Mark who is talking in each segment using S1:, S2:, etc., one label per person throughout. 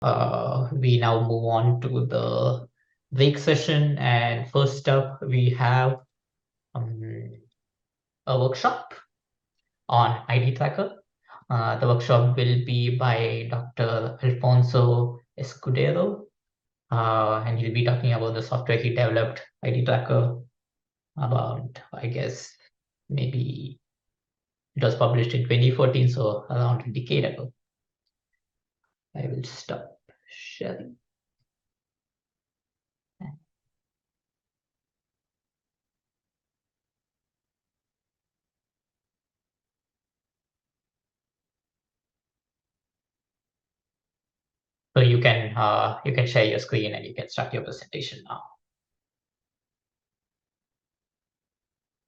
S1: we now move on to the break session, and first up we have a workshop on IDtracker. The workshop will be by Dr. Alfonso Escudero, and he'll be talking about the software he developed, IDtracker, about, I guess, maybe it was published in 2014, so around a decade ago. I will stop sharing. So you can share your screen and you can start your presentation now.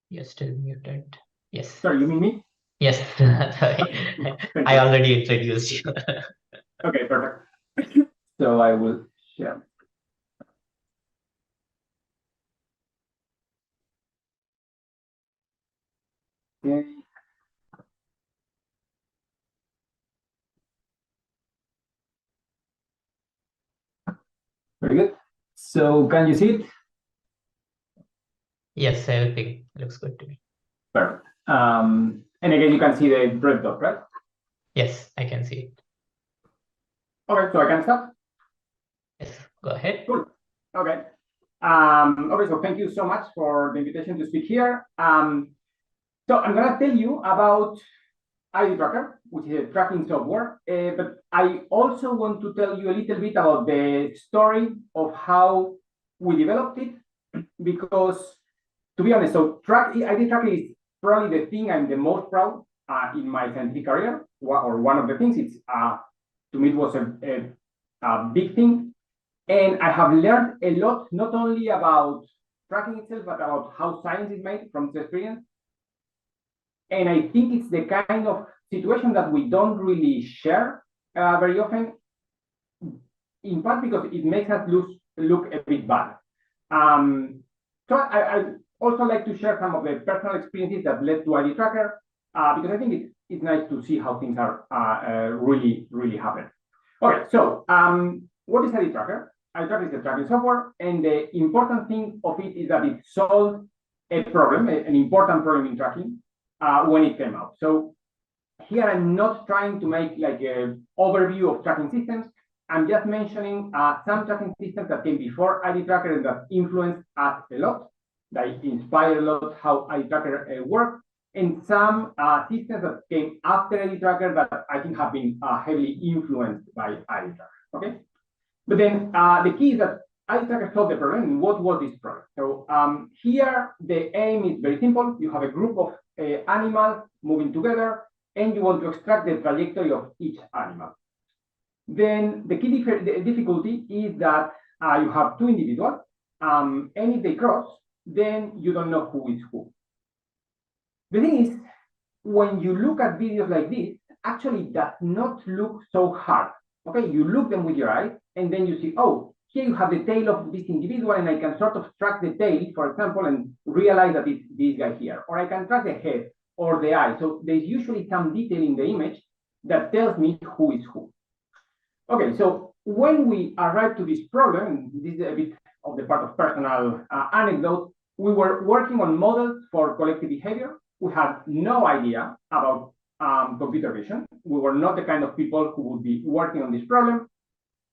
S1: You're still muted. Yes.
S2: Sorry, you mean me?
S1: Yes. Sorry. I already introduced you.
S2: Okay, perfect. So I will share. Okay. Very good. So can you see it?
S1: Yes, everything looks good to me.
S2: Perfect. And again, you can see the red dot, right?
S1: Yes, I can see it.
S2: Okay, so I can start?
S1: Yes, go ahead.
S2: Cool. Okay. Okay, so thank you so much for the invitation to speak here. So I'm going to tell you about IDtracker, which is a tracking software, but I also want to tell you a little bit about the story of how we developed it, because to be honest, so IDtracker is probably the thing I'm the most proud in my scientific career, or one of the things. It's to me it was a big thing, and I have learned a lot, not only about tracking itself, but about how science is made from this experience. And I think it's the kind of situation that we don't really share very often, in part because it makes us look a bit bad. So I also like to share some of the personal experiences that led to IDtracker, because I think it's nice to see how things are really happen. Okay, so what is IDtracker? IDtracker is a tracking software, and the important thing of it is that it solved a problem, an important problem in tracking, when it came out. So here I'm not trying to make like an overview of tracking systems. I'm just mentioning some tracking systems that came before IDtracker and that influenced us a lot, that inspired a lot how IDtracker works, and some systems that came after IDtracker that I think have been heavily influenced by IDtracker. Okay, but then the key is that IDtracker solved the problem. And what was this problem? So here the aim is very simple. You have a group of animals moving together, and you want to extract the trajectory of each animal. Then the key difficulty is that you have two individuals, and if they cross, then you don't know who is who. The thing is, when you look at videos like this, actually it does not look so hard. Okay, you look them with your eyes, and then you see, oh, here you have the tail of this individual, and I can sort of track the tail, for example, and realize that it's this guy here. Or I can track the head or the eye. So there's usually some detail in the image that tells me who is who. Okay, so when we arrived to this problem, and this is a bit of the part of personal anecdote, we were working on models for collective behavior. We had no idea about computer vision. We were not the kind of people who would be working on this problem.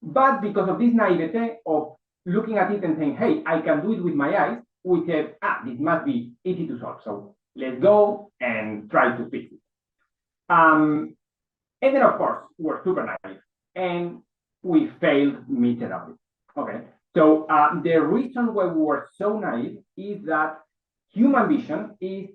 S2: But because of this naivete of looking at it and saying, hey, I can do it with my eyes, we said, this must be easy to solve. So let's go and try to fix it. And then, of course, we're super naive, and we failed miserably. Okay, so the reason why we were so naive is that human vision is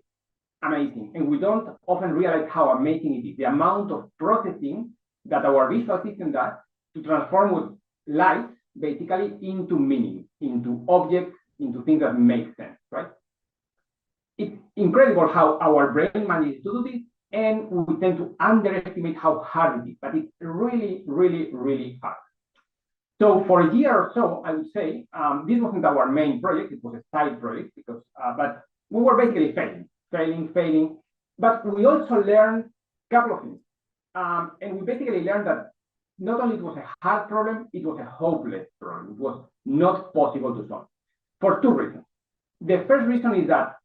S2: amazing, and we don't often realize how amazing it is. The amount of processing that our visual system does to transform with light basically into meaning, into objects, into things that make sense, right? It's incredible how our brain manages to do this, and we tend to underestimate how hard it is, but it's really hard. So for a year or so, I would say, this wasn't our main project, it was a side project, because but we were basically failing, but we also learned a couple of things. And we basically learned that not only it was a hard problem, it was a hopeless problem. It was not possible to solve for two reasons. The first reason is that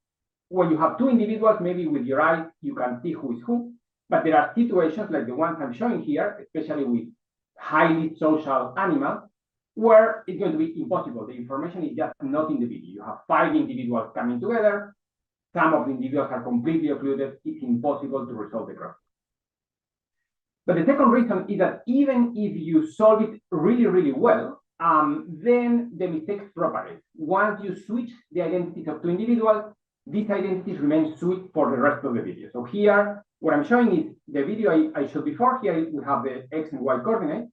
S2: when you have two individuals, maybe with your eyes, you can see who is who, but there are situations like the ones I'm showing here, especially with highly social animals, where it's going to be impossible. The information is just not in the video. You have 5 individuals coming together. Some of the individuals are completely occluded. It's impossible to resolve the cross. But the second reason is that even if you solve it really, really well, then the mistakes propagate. Once you switch the identities of 2 individuals, these identities remain switched for the rest of the video. So here, what I'm showing is the video I showed before. Here we have the X and Y coordinates.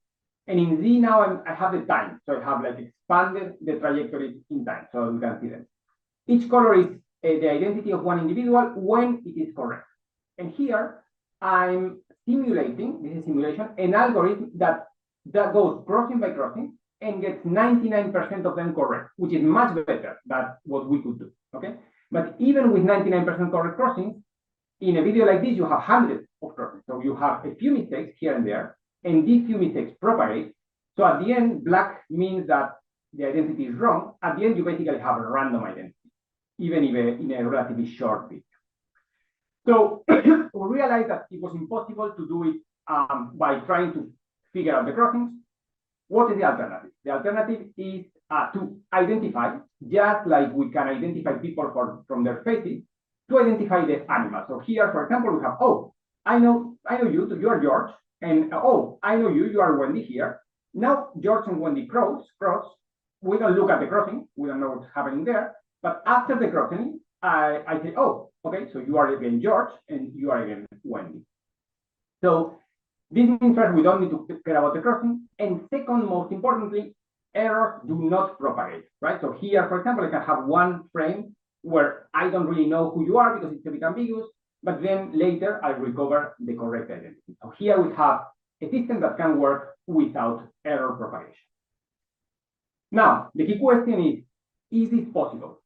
S2: And in Z now I have the time. So I have like expanded the trajectories in time. So you can see them. Each color is the identity of one individual when it is correct. And here I'm simulating, this is simulation, an algorithm that goes crossing by crossing and gets 99% of them correct, which is much better than what we could do, okay? But even with 99% correct crossings, in a video like this, you have hundreds of crossings. So you have a few mistakes here and there, and these few mistakes propagate. So at the end, black means that the identity is wrong. At the end, you basically have a random identity, even in a relatively short video. So we realized that it was impossible to do it by trying to figure out the crossings. What is the alternative? The alternative is to identify, just like we can identify people from their faces, to identify the animals. So here, for example, we have, oh, I know you, you are George, and oh, I know you are Wendy here. Now George and Wendy cross. We don't look at the crossing, we don't know what's happening there. But after the crossing, I say, oh, okay, so you are again George and you are again Wendy. So this means first, we don't need to care about the crossing. And second, most importantly, errors do not propagate, right? So here, for example, I can have one frame where I don't really know who you are because it's a bit ambiguous, but then later I recover the correct identity. So here we have a system that can work without error propagation. Now, the key question is this possible?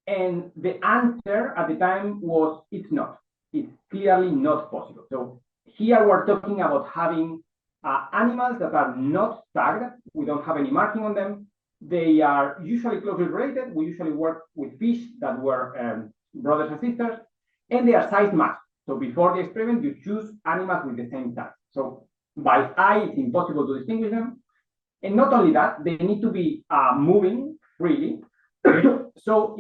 S2: And the answer at the time was, it's not. It's clearly not possible. So here we're talking about having animals that are not tagged. We don't have any marking on them. They are usually closely related. We usually work with fish that were brothers and sisters, and they are size matched. So before the experiment, you choose animals with the same size. So by eye, it's impossible to distinguish them. And not only that, they need to be moving freely. So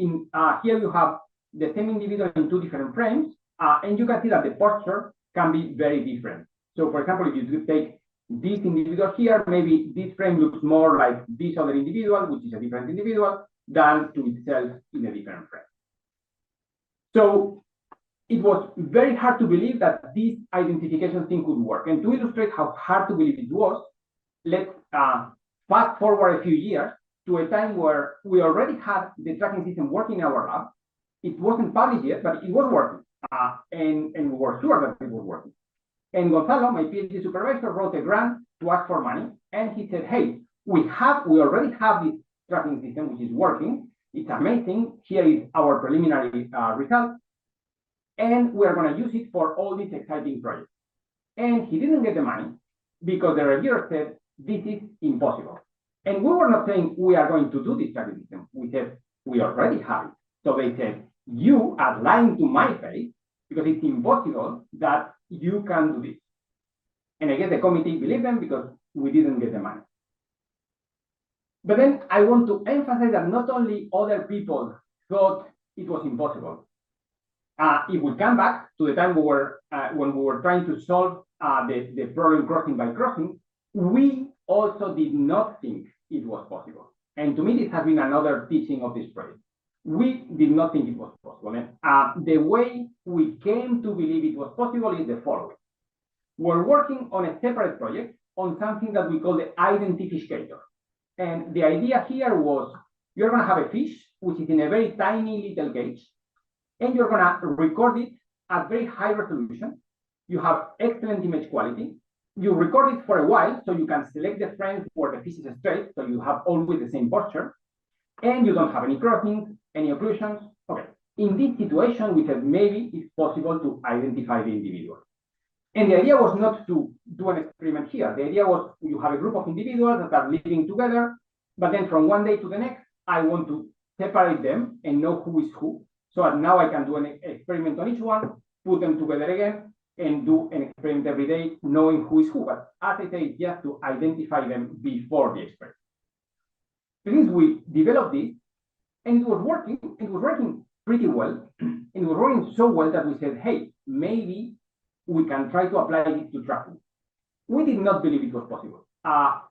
S2: here you have the same individual in 2 different frames, and you can see that the posture can be very different. So for example, if you take this individual here, maybe this frame looks more like this other individual, which is a different individual, than to itself in a different frame. So it was very hard to believe that this identification thing could work. And to illustrate how hard to believe it was, let's fast forward a few years to a time where we already had the tracking system working in our lab. It wasn't published yet, but it was working. And we were sure that it was working. And Gonzalo, my PhD supervisor, wrote a grant to ask for money. And he said, hey, we already have this tracking system, which is working. It's amazing. Here is our preliminary result. And we're going to use it for all these exciting projects. And he didn't get the money because the reviewer said, this is impossible. And we were not saying we are going to do this tracking system. We said, we already have it. So they said, you are lying to my face because it's impossible that you can do this. And I guess the committee believed them because we didn't get the money. But then I want to emphasize that not only other people thought it was impossible. If we come back to the time when we were trying to solve the problem crossing by crossing, we also did not think it was possible. And to me, this has been another teaching of this project. We did not think it was possible. And the way we came to believe it was possible is the following. We're working on a separate project on something that we call the identificator. And the idea here was you're going to have a fish, which is in a very tiny little cage, and you're going to record it at very high resolution. You have excellent image quality. You record it for a while, so you can select the frames where the fish is straight, so you have always the same posture, and you don't have any crossings, any occlusions. Okay. In this situation, we said maybe it's possible to identify the individual. And the idea was not to do an experiment here. The idea was you have a group of individuals that are living together, but then from one day to the next, I want to separate them and know who is who. So that now I can do an experiment on each one, put them together again, and do an experiment every day, knowing who is who. But as I say, just to identify them before the experiment. Since we developed this, and it was working pretty well, and it was working so well that we said, hey, maybe we can try to apply it to tracking. We did not believe it was possible.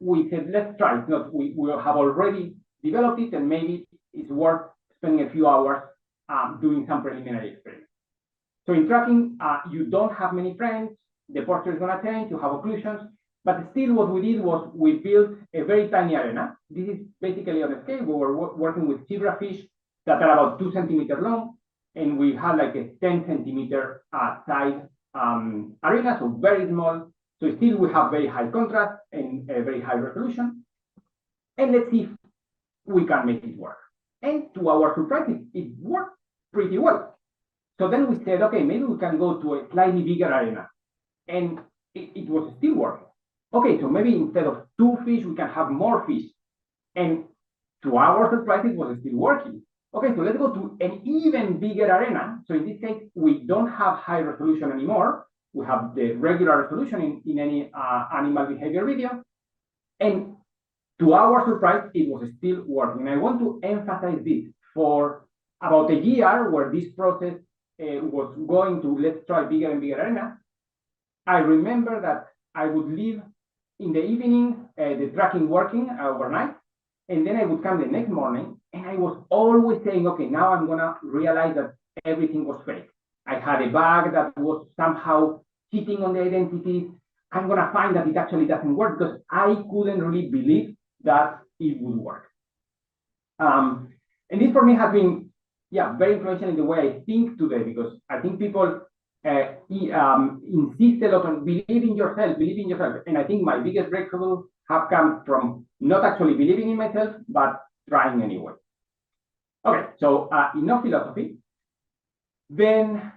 S2: We said, let's try it. Not, we have already developed it, and maybe it's worth spending a few hours doing some preliminary experiments. So in tracking, you don't have many frames, the posture is going to change, you have occlusions, but still what we did was we built a very tiny arena. This is basically on a scale. We were working with zebrafish that are about 2 centimeters long, and we had like a 10 centimeter size arena, so very small. So still we have very high contrast and a very high resolution. And let's see if we can make it work. And to our surprise, it worked pretty well. So then we said, okay, maybe we can go to a slightly bigger arena. And it was still working. Okay, so maybe instead of 2 fish, we can have more fish. And to our surprise, it was still working. Okay, so let's go to an even bigger arena. So in this case, we don't have high resolution anymore. We have the regular resolution in any animal behavior video. And to our surprise, it was still working. I want to emphasize this. For about a year, where this process was going to let's try bigger and bigger arena, I remember that I would leave in the evening, the tracking working overnight, and then I would come the next morning, and I was always saying, okay, now I'm gonna realize that everything was fake. I had a bug that was somehow cheating on the identities. I'm gonna find that it actually doesn't work, because I couldn't really believe that it would work. And this for me has been, very influential in the way I think today, because I think people insist a lot on believe in yourself. And I think my biggest breakthrough have come from not actually believing in myself, but trying anyway. Okay, so enough philosophy. Then,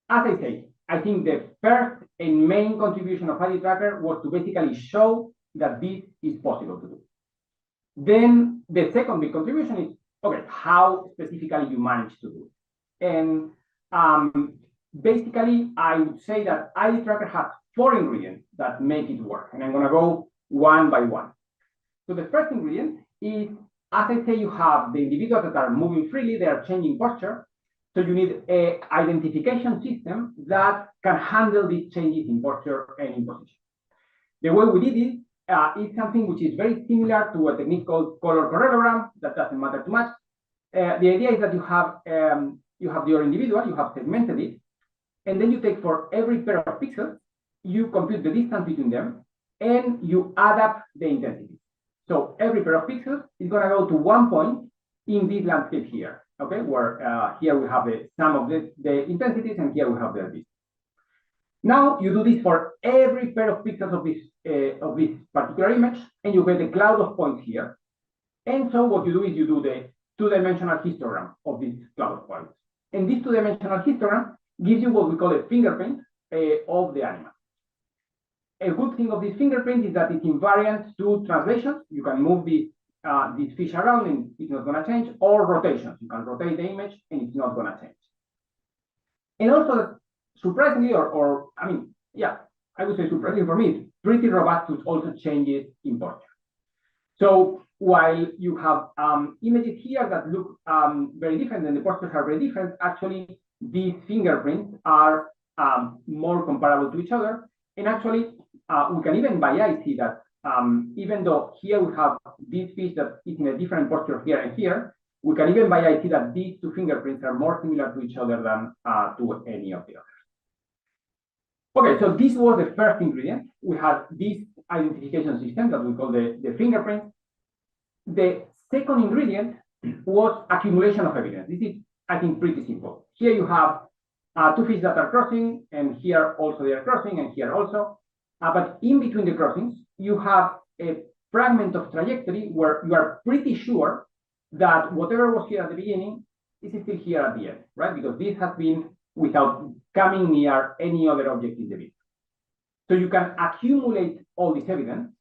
S2: as I say, I think the first and main contribution of IDtracker was to basically show that this is possible to do. Then the second big contribution is, okay, how specifically you manage to do it. And basically, I would say that IDtracker has 4 ingredients that make it work. And I'm going to go one by one. So the first ingredient is, as I say, you have the individuals that are moving freely, they are changing posture. So you need an identification system that can handle these changes in posture and in position. The way we did it is something which is very similar to a technique called color parallelogram. That doesn't matter too much. The idea is that you have your individual, you have segmented it, and then you take for every pair of pixels, you compute the distance between them, and you add up the intensity. So every pair of pixels is going to go to one point in this landscape here, okay? Where here we have the sum of the intensities, and here we have the distance. Now you do this for every pair of pixels of this particular image, and you get a cloud of points here. And so what you do is you do the 2-dimensional histogram of this cloud of points. And this 2-dimensional histogram gives you what we call a fingerprint of the animal. A good thing of this fingerprint is that it's invariant to translations. You can move this fish around and it's not going to change, or rotations. You can rotate the image and it's not going to change. And also, surprisingly, I would say surprisingly for me, it's pretty robust to also changes in posture. So while you have images here that look very different and the postures are very different, actually these fingerprints are more comparable to each other. And actually, we can even by eye see that even though here we have this fish that is in a different posture here and here, we can even by eye see that these 2 fingerprints are more similar to each other than to any of the others. Okay, so this was the first ingredient. We had this identification system that we call the fingerprint. The second ingredient was accumulation of evidence. This is, I think, pretty simple. Here you have 2 fish that are crossing, and here also they are crossing, and here also. But in between the crossings, you have a fragment of trajectory where you are pretty sure that whatever was here at the beginning is still here at the end, right? Because this has been without coming near any other object in the video. So you can accumulate all this evidence.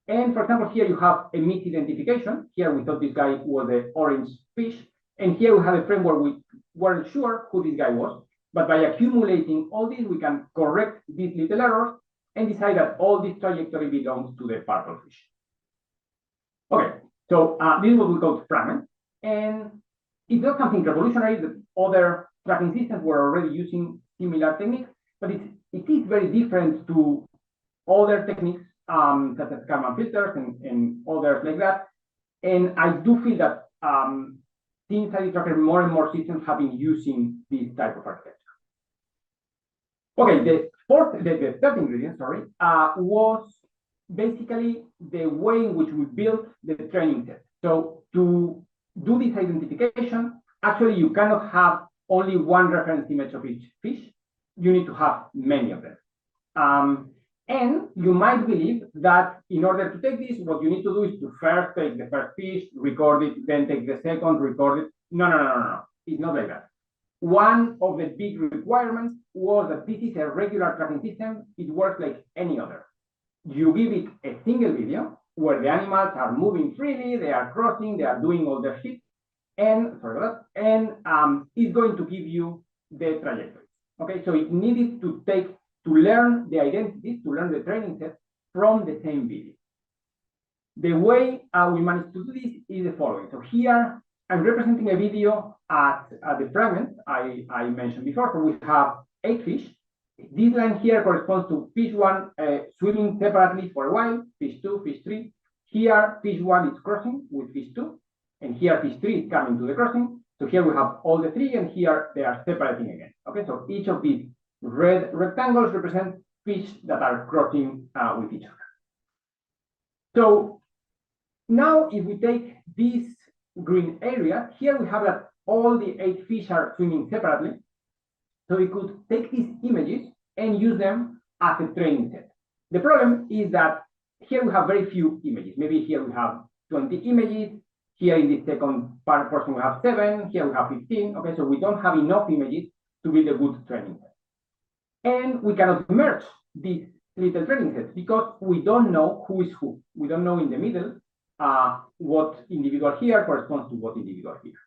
S2: And for example, here you have a misidentification. Here we thought this guy was the orange fish. And here we have a frame where we weren't sure who this guy was. But by accumulating all this, we can correct these little errors and decide that all this trajectory belongs to the purple fish. Okay, so this is what we call fragment. And it's not something revolutionary. The other tracking systems were already using similar techniques, but it is very different to other techniques such as Kalman filters and others like that. And I do feel that since IDtracker, more and more systems have been using this type of architecture. Okay, the third ingredient, was basically the way in which we built the training set. So to do this identification, actually you cannot have only one reference image of each fish. You need to have many of them. And you might believe that in order to take this, what you need to do is to first take the first fish, record it, then take the second, record it. No. It's not like that. One of the big requirements was that this is a regular tracking system. It works like any other. You give it a single video where the animals are moving freely, they are crossing, they are doing all their shit, and it's going to give you the trajectories. Okay, so it needed to learn the identities, to learn the training set from the same video. The way we managed to do this is the following. So here I'm representing a video at the fragment I mentioned before. So we have 8 fish. This line here corresponds to fish 1 swimming separately for a while, fish 2, fish 3. Here, fish 1 is crossing with fish 2, and here fish 3 is coming to the crossing. So here we have all the 3, and here they are separating again. Okay, so each of these red rectangles represent fish that are crossing with each other. So now if we take this green area, here we have that all the 8 fish are swimming separately. So we could take these images and use them as a training set. The problem is that here we have very few images. Maybe here we have 20 images. Here in this second portion we have 7. Here we have 15. Okay, so we don't have enough images to build a good training set. And we cannot merge these little training sets because we don't know who is who. We don't know in the middle what individual here corresponds to what individual here.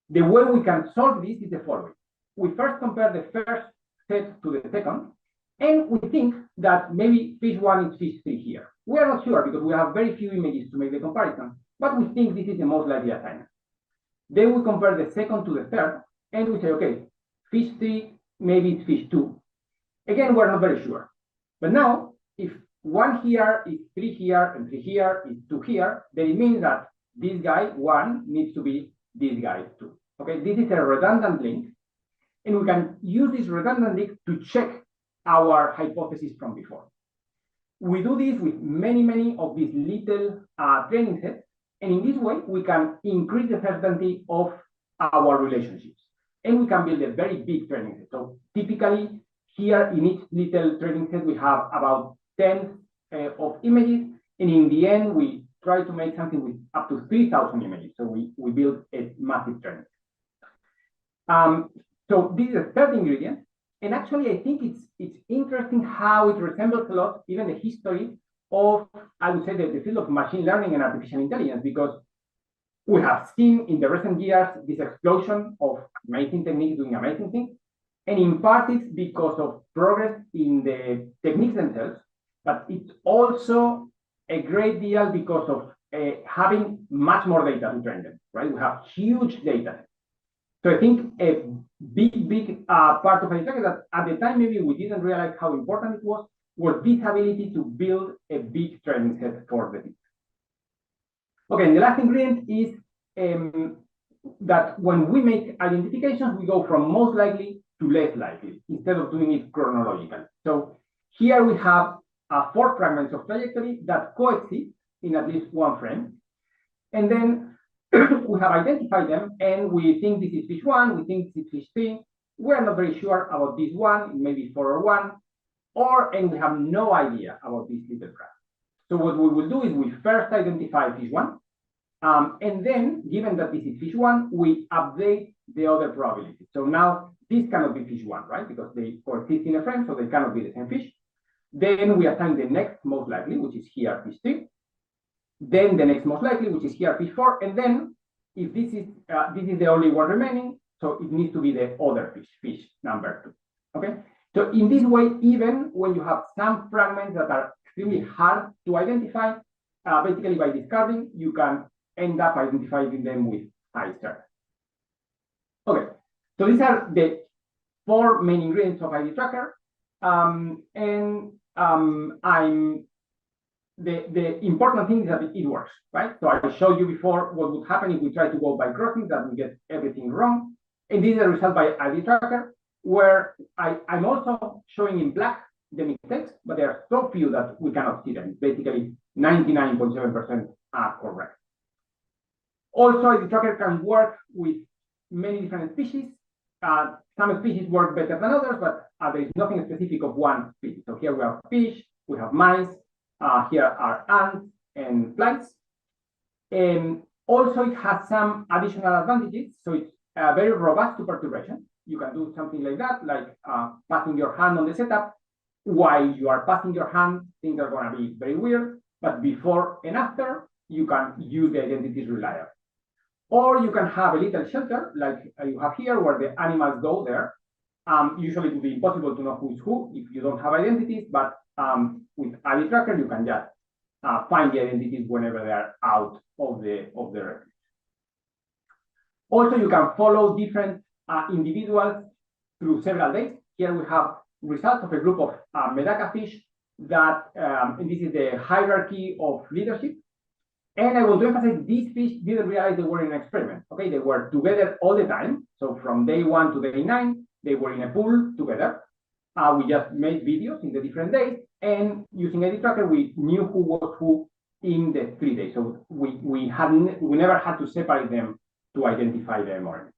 S2: The way we can solve this is the following. We first compare the first set to the second, and we think that maybe fish 1 is fish 3 here. We are not sure because we have very few images to make the comparison, but we think this is the most likely assignment. Then we compare the second to the third, and we say, okay, fish 3, maybe it's fish 2. Again, we're not very sure. But now, if 1 here is 3 here, and 3 here is 2 here, then it means that this guy, 1, needs to be this guy, 2. Okay, this is a redundant link. And we can use this redundant link to check our hypothesis from before. We do this with many of these little training sets. And in this way, we can increase the certainty of our relationships. And we can build a very big training set. So typically, here in each little training set, we have about 10 of images. And in the end, we try to make something with up to 3,000 images. So we build a massive training set. So this is the third ingredient, and actually I think it's interesting how it resembles a lot even the history of, I would say, the field of machine learning and artificial intelligence, because we have seen in the recent years this explosion of amazing techniques doing amazing things, and in part it's because of progress in the techniques themselves, but it's also a great deal because of having much more data to train them, right? We have huge data. So I think a big part of IDtracker that at the time maybe we didn't realize how important it was this ability to build a big training set for the system. Okay, and the last ingredient is that when we make identifications, we go from most likely to less likely instead of doing it chronologically. So here we have 4 fragments of trajectory that coexist in at least one frame. And then we have identified them, and we think this is fish 1, we think this is fish 3. We're not very sure about this one, maybe 4 or 1, and we have no idea about this little fragment. So what we will do is we first identify fish 1, and then, given that this is fish 1, we update the other probabilities. So now this cannot be fish 1, right? Because they coexist in a frame, so they cannot be the same fish. Then we assign the next most likely, which is here fish 3. Then the next most likely, which is here fish 4. And then if this is the only one remaining, so it needs to be the other fish number 2. Okay. So in this way, even when you have some fragments that are extremely hard to identify, basically by discarding, you can end up identifying them with IDtracker. Okay, so these are the 4 main ingredients of IDtracker. The important thing is that it works, right? So I showed you before what would happen if we try to go by crossing, that we get everything wrong. And this is a result by IDtracker, where I'm also showing in black the mistakes, but there are so few that we cannot see them. Basically, 99.7% are correct. Also, IDtracker can work with many different species. Some species work better than others, but there is nothing specific of one species. So here we have fish, we have mice, here are ants and flies. Also, it has some additional advantages. So it's very robust to perturbation. You can do something like that, like passing your hand on the setup. While you are passing your hand, things are going to be very weird. But before and after, you can use the identities reliably. Or you can have a little shelter, like you have here, where the animals go there. Usually it would be impossible to know who is who if you don't have identities, but with IDtracker, you can just find the identities whenever they are out of the refuge. Also, you can follow different individuals through several days. Here we have results of a group of Medaka fish that, and this is the hierarchy of leadership. And I want to emphasize these fish didn't realize they were in an experiment. Okay, they were together all the time. So from day 1 to day 9, they were in a pool together. We just made videos in the different days, and using IDtracker, we knew who was who in the 3 days. So we never had to separate them to identify them or anything.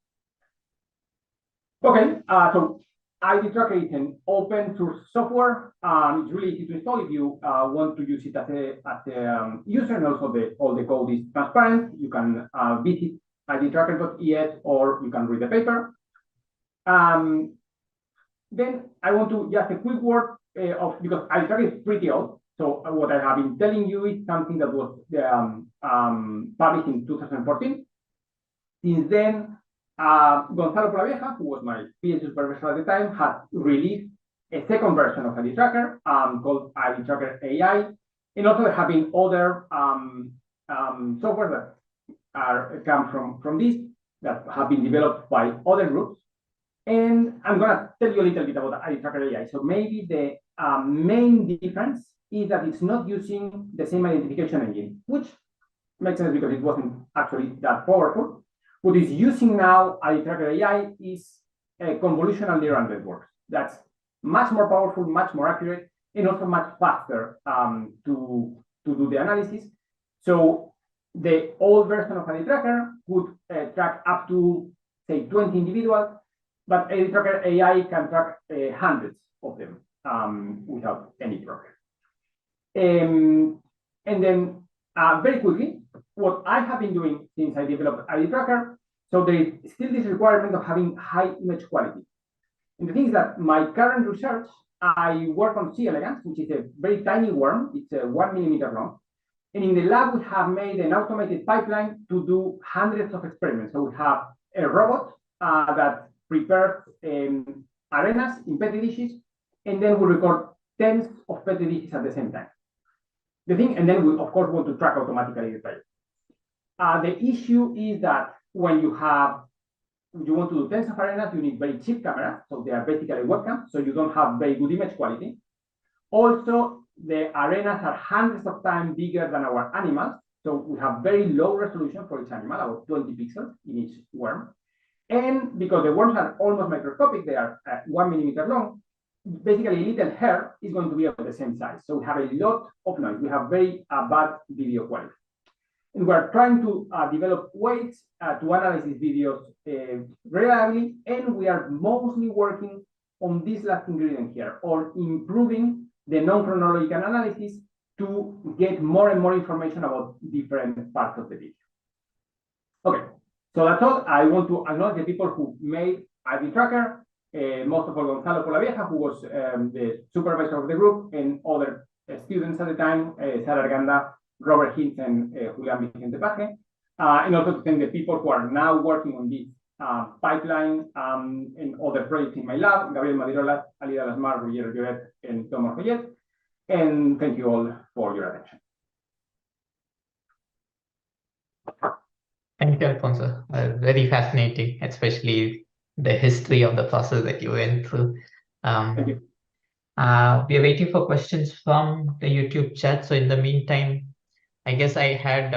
S2: Okay, so IDtracker is an open source software. It's really easy to install if you want to use it as a user, and also all the code is transparent. You can visit idtracker.es or you can read the paper. Then I want to just a quick word because IDtracker is pretty old. So what I have been telling you is something that was published in 2014. Since then, Gonzalo Polavieja, who was my PhD supervisor at the time, had released a second version of IDtracker called IDtracker AI. And also there have been other software that come from this that have been developed by other groups. And I'm going to tell you a little bit about IDtracker AI. So maybe the main difference is that it's not using the same identification engine, which makes sense because it wasn't actually that powerful. What is using now IDtracker AI is a convolutional neural network that's much more powerful, much more accurate, and also much faster to do the analysis. So the old version of IDtracker could track up to, say, 20 individuals, but IDtracker AI can track hundreds of them without any problem. And then very quickly, what I have been doing since I developed IDtracker, so there is still this requirement of having high image quality. And the thing is that my current research, I work on C. elegans, which is a very tiny worm. It's 1 millimeter long. And in the lab, we have made an automated pipeline to do hundreds of experiments. So we have a robot that prepares arenas in petri dishes, and then we record tens of petri dishes at the same time. The thing, and then we, of course, want to track automatically the failure. The issue is that when you want to do tens of arenas, you need very cheap cameras. So they are basically webcams, so you don't have very good image quality. Also, the arenas are hundreds of times bigger than our animals. So we have very low resolution for each animal, about 20 pixels in each worm. And because the worms are almost microscopic, they are 1 millimeter long, basically a little hair is going to be of the same size. So we have a lot of noise. We have very bad video quality. And we're trying to develop ways to analyze these videos reliably, and we are mostly working on this last ingredient here, or improving the non-chronological analysis to get more and more information about different parts of the video. Okay, so that's all. I want to acknowledge the people who made IDtracker, most of all Gonzalo Polavieja, who was the supervisor of the group, and other students at the time, Sara Arganda, Robert Hintz, and Julian Vicente Paje. And also to thank the people who are now working on this pipeline and other projects in my lab, Gabriel Madirolas, Alida Lasmar, Ruggiero Lloret, and Thomas Royet. And thank you all for your attention.
S1: Thank you, Alfonso. Very fascinating, especially the history of the process that you went through.
S2: Thank you.
S1: We are waiting for questions from the YouTube chat. So in the meantime, I guess I had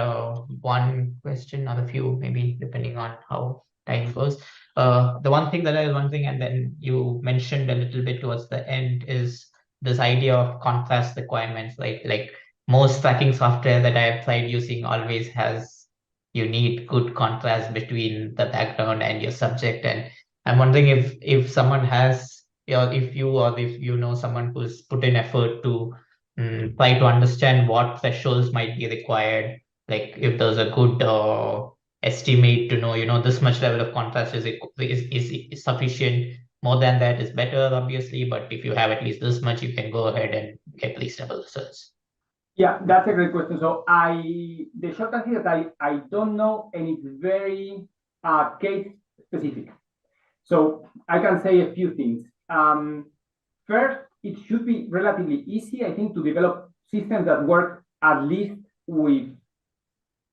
S1: one question or a few, maybe depending on how time goes. The one thing that I was wondering, and then you mentioned a little bit towards the end, is this idea of contrast requirements. Like most tracking software that I have tried using always has, you need good contrast between the background and your subject. And I'm wondering if someone has, if you know someone who's put in effort to try to understand what thresholds might be required, like if there's a good estimate to know, this much level of contrast is sufficient. More than that is better, obviously, but if you have at least this much, you can go ahead and get reasonable results.
S2: Yeah, that's a great question. So the short answer is that I don't know, and it's very case specific. So I can say a few things. First, it should be relatively easy, I think, to develop systems that work at least with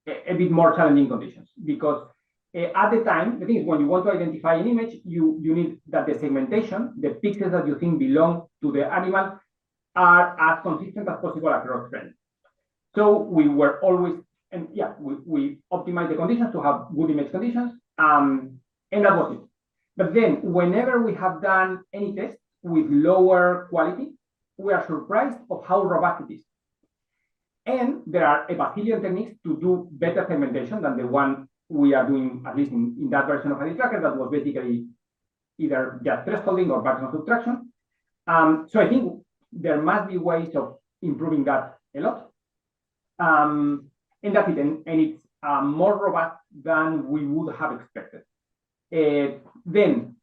S2: a bit more challenging conditions. Because at the time, the thing is, when you want to identify an image, you need that the segmentation, the pixels that you think belong to the animal, are as consistent as possible across frames. So we were always, and yeah, we optimized the conditions to have good image conditions, and that was it. But then, whenever we have done any test with lower quality, we are surprised of how robust it is. And there are a bazillion techniques to do better segmentation than the one we are doing, at least in that version of IDtracker, that was basically either just thresholding or background subtraction. So I think there must be ways of improving that a lot. And that's it, and it's more robust than we would have expected. Then,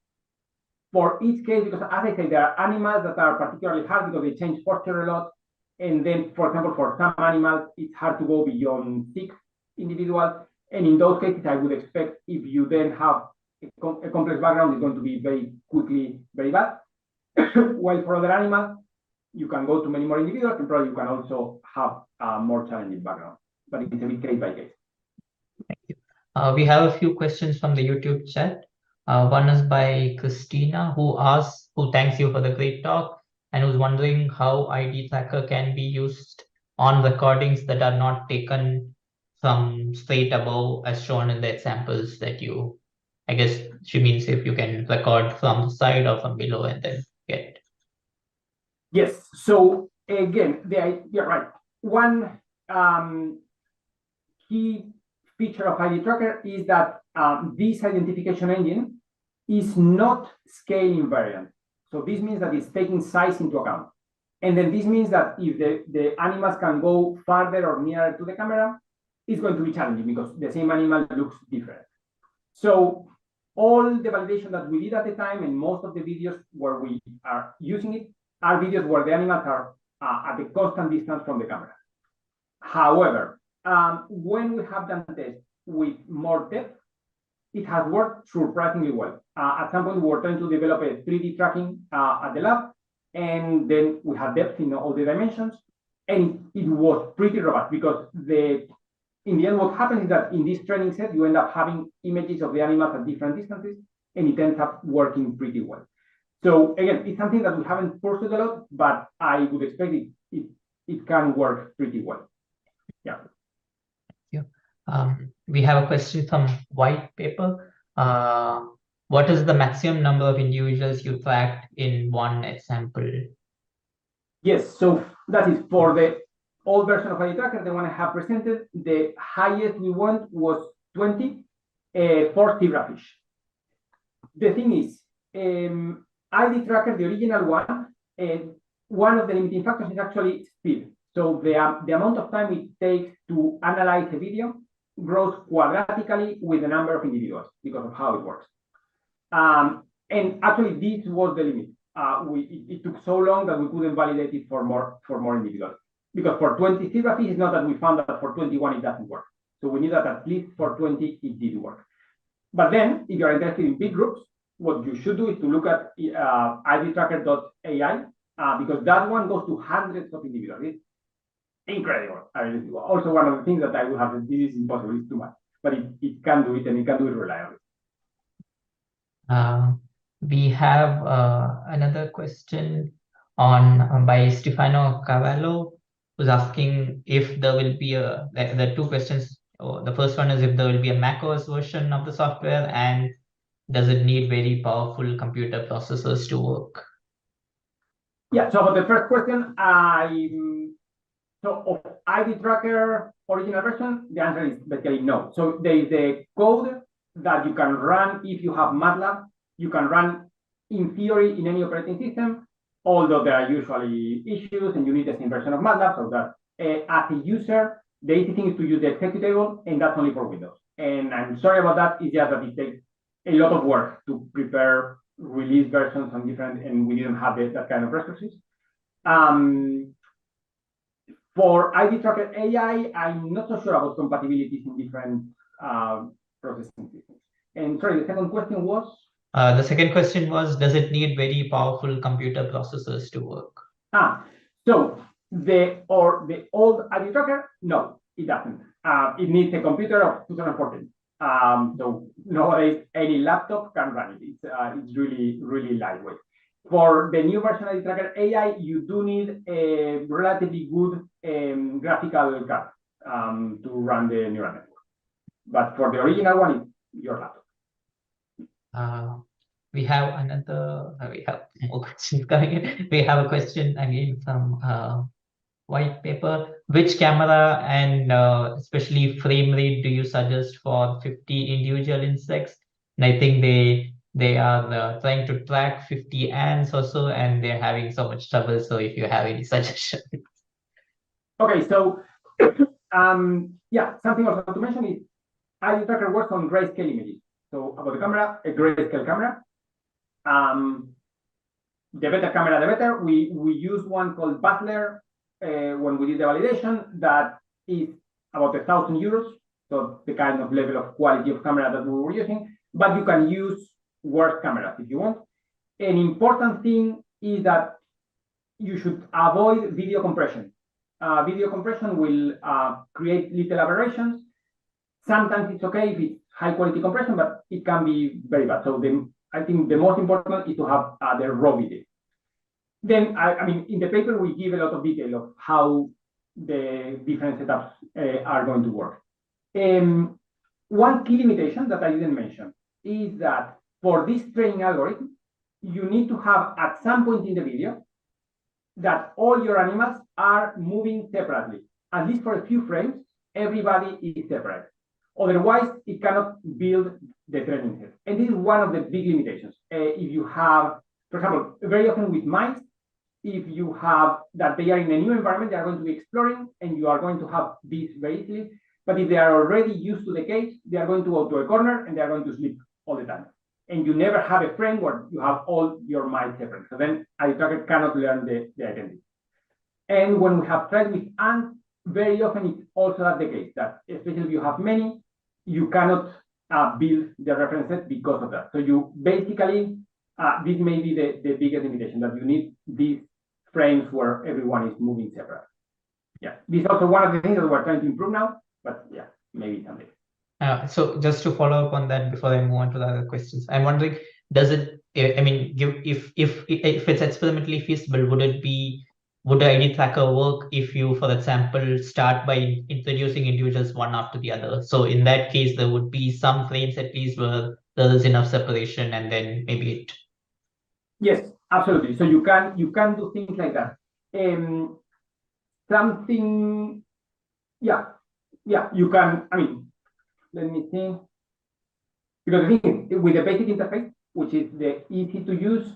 S2: for each case, because as I say, there are animals that are particularly hard because they change posture a lot. And then, for example, for some animals, it's hard to go beyond 6 individuals. And in those cases, I would expect if you then have a complex background, it's going to be very quickly very bad. While for other animals, you can go to many more individuals, and probably you can also have a more challenging background. But it's a bit case by case.
S1: Thank you. We have a few questions from the YouTube chat. One is by Christina, who thanks you for the great talk, and who's wondering how IDtracker can be used on recordings that are not taken from straight above as shown in the examples that you, I guess she means if you can record from the side or from below and then get.
S2: Yes, so again, you're right. One key feature of IDtracker is that this identification engine is not scale invariant. So this means that it's taking size into account. And then this means that if the animals can go farther or nearer to the camera, it's going to be challenging because the same animal looks different. So all the validation that we did at the time and most of the videos where we are using it are videos where the animals are at a constant distance from the camera. However, when we have done tests with more depth, it has worked surprisingly well. At some point, we were trying to develop a 3D tracking at the lab, and then we had depth in all the dimensions, and it was pretty robust because in the end, what happens is that in this training set, you end up having images of the animals at different distances, and it ends up working pretty well. So again, it's something that we haven't pursued a lot, but I would expect it can work pretty well. Yeah.
S1: We have a question from White Paper. What is the maximum number of individuals you tracked in one example?
S2: Yes, so that is for the old version of IDtracker, the one I have presented. The highest we went was 20 for zebrafish. The thing is, IDtracker, the original one of the limiting factors is actually speed. So the amount of time it takes to analyze a video grows quadratically with the number of individuals because of how it works. And actually, this was the limit. It took so long that we couldn't validate it for more individuals. Because for 20 geographies, it's not that we found that for 21 it doesn't work. So we knew that at least for 20 it did work. But then, if you're interested in big groups, what you should do is to look at IDtracker.ai, because that one goes to hundreds of individuals. It's incredible. I mean, also one of the things that I would have, this is impossible, it's too much. But it can do it, and it can do it reliably.
S1: We have another question on by Stefano Cavallo, who's asking if there will be there are two questions. The first one is if there will be a macOS version of the software, and does it need very powerful computer processors to work?
S2: Yeah, so for the first question, so of IDtracker original version, the answer is basically no. So there is a code that you can run if you have MATLAB. You can run in theory in any operating system, although there are usually issues and you need the same version of MATLAB. So that as a user, the easy thing is to use the executable, and that's only for Windows. And I'm sorry about that. It's just that it takes a lot of work to prepare release versions on different, and we didn't have that kind of resources. For IDtracker AI, I'm not so sure about compatibilities in different processing systems. And sorry, the second question was?
S1: The second question was, does it need very powerful computer processors to work?
S2: So the old IDtracker, no, it doesn't. It needs a computer of 2014. So nowadays any laptop can run it. It's really, really lightweight. For the new version of IDtracker AI, you do need a relatively good graphical card to run the neural network. But for the original one, it's your laptop.
S1: We have we have more questions coming in. We have a question again from white paper. Which camera and especially frame rate do you suggest for 50 individual insects? And I think they are trying to track 50 ants or so, and they're having so much trouble. So if you have any suggestions.
S2: Okay, so yeah, something also to mention is IDtracker works on grayscale images. So about the camera, a grayscale camera. The better camera, the better. We use one called Butler when we did the validation, that is about €1,000. So the kind of level of quality of camera that we were using, but you can use worse cameras if you want. An important thing is that you should avoid video compression. Video compression will create little aberrations. Sometimes it's okay if it's high quality compression, but it can be very bad. So I think the most important is to have the raw video. Then, I mean, in the paper, we give a lot of detail of how the different setups are going to work. One key limitation that I didn't mention is that for this training algorithm, you need to have at some point in the video that all your animals are moving separately. At least for a few frames, everybody is separate. Otherwise, it cannot build the training set. And this is one of the big limitations. If you have, for example, very often with mice, if you have that they are in a new environment, they are going to be exploring, and you are going to have this very easily. But if they are already used to the cage, they are going to go to a corner and they are going to sleep all the time. And you never have a frame where you have all your mice separate. So then IDtracker cannot learn the identity. And when we have tried with ants, very often it's also the case that, especially if you have many, you cannot build the reference set because of that. So you basically, this may be the biggest limitation, that you need these frames where everyone is moving separate. Yeah, this is also one of the things that we're trying to improve now, but yeah, maybe someday.
S1: So just to follow up on that before I move on to the other questions, I'm wondering, does it, I mean, if it's experimentally feasible, would the IDtracker work if you, for example, start by introducing individuals one after the other? So in that case, there would be some frames at least where there is enough separation, and then maybe it.
S2: Yes, absolutely. So you can do things like that. Something, yeah, you can. I mean, let me think. Because the thing is, with the basic interface, which is the easy to use,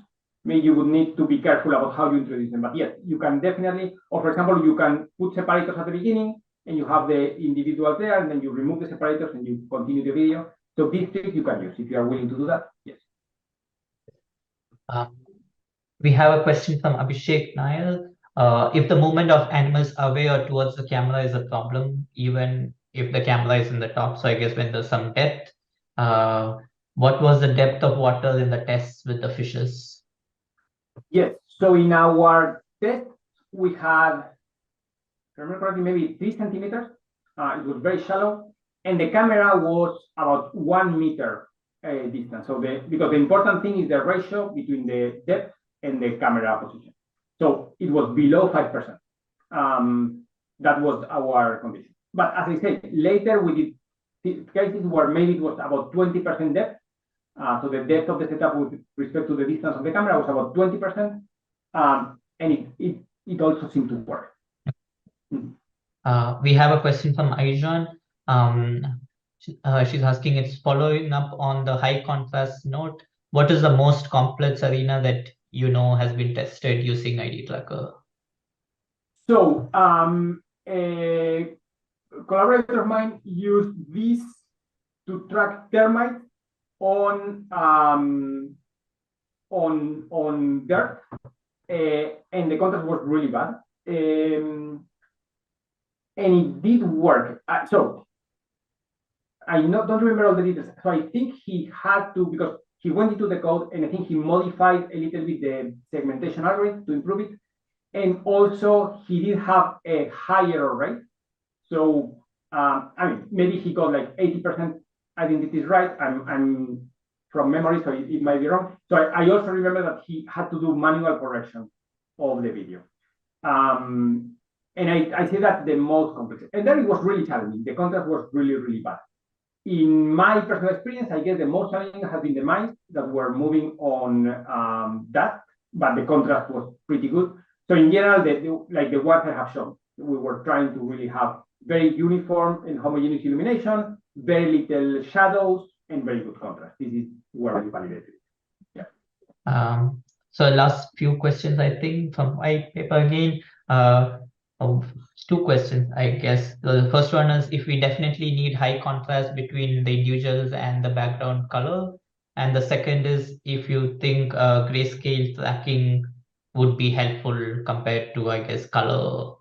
S2: maybe you would need to be careful about how you introduce them. But yes, you can definitely, or for example, you can put separators at the beginning and you have the individuals there, and then you remove the separators and you continue the video. So these tricks you can use if you are willing to do that. Yes.
S1: We have a question from Abhishek Nair. If the movement of animals away or towards the camera is a problem, even if the camera is in the top, so I guess when there's some depth, what was the depth of water in the tests with the fishes?
S2: Yes, so in our test, we had, if I remember correctly, maybe 3 centimeters. It was very shallow, and the camera was about 1 meter distance. So because the important thing is the ratio between the depth and the camera position. So it was below 5%. That was our condition. But as I said, later we did cases where maybe it was about 20% depth. So the depth of the setup with respect to the distance of the camera was about 20%. And it also seemed to work.
S1: We have a question from Aijan. She's asking, it's following up on the high contrast note. What is the most complex arena that you know has been tested using IDtracker?
S2: So a collaborator of mine used this to track termites on dirt, and the contrast was really bad. And it did work. So I don't remember all the details. So I think he had to, because he went into the code, and I think he modified a little bit the segmentation algorithm to improve it. And also he did have a higher rate. So I mean, maybe he got like 80% identities right. I'm from memory, so it might be wrong. So I also remember that he had to do manual correction of the video. And I say that the most complex. And then it was really challenging. The contrast was really, really bad. In my personal experience, I guess the most challenging has been the mice that were moving on that, but the contrast was pretty good. So in general, like the ones I have shown, we were trying to really have very uniform and homogeneous illumination, very little shadows, and very good contrast. This is where we validated it. Yeah.
S1: So last few questions, I think, from my paper again. Two questions, I guess. The first one is if we definitely need high contrast between the individuals and the background color. And the second is if you think grayscale tracking would be helpful compared to, I guess, color.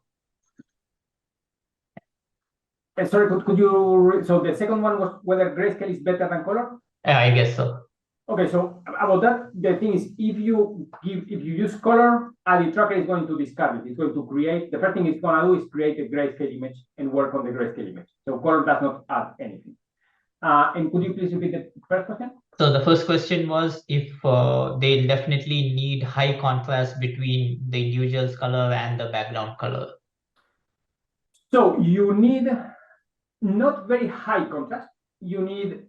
S2: Sorry, could you, so the second one was whether grayscale is better than color?
S1: Yeah, I guess so.
S2: Okay, so about that, the thing is, if you use color, IDtracker is going to discard it. It's going to create, the first thing it's going to do is create a grayscale image and work on the grayscale image. So color does not add anything. And could you please repeat the first question?
S1: So the first question was if they definitely need high contrast between the individual's color and the background color.
S2: So you need not very high contrast. You need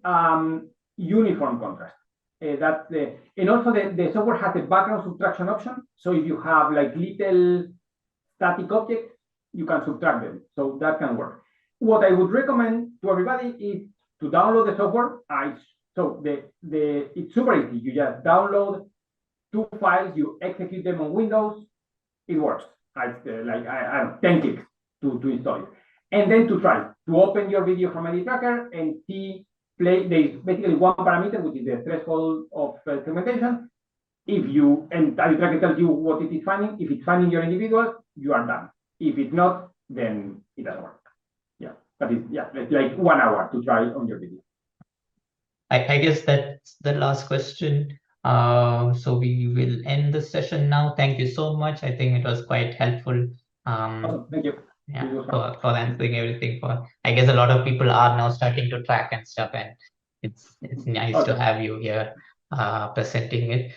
S2: uniform contrast. And also the software has a background subtraction option. So if you have like little static objects, you can subtract them. So that can work. What I would recommend to everybody is to download the software. So it's super easy. You just download 2 files, you execute them on Windows, it works. Like I don't know, 10 clicks to install it. And then to try to open your video from IDtracker and see there's basically one parameter, which is the threshold of segmentation. And IDtracker tells you what it is finding. If it's finding your individuals, you are done. If it's not, then it doesn't work. Yeah, but it's like 1 hour to try on your video.
S1: I guess that's the last question. So we will end the session now. Thank you so much. I think it was quite helpful.
S2: Awesome. Thank you.
S1: Yeah, for answering everything. I guess a lot of people are now starting to track and stuff, and it's nice to have you here presenting it.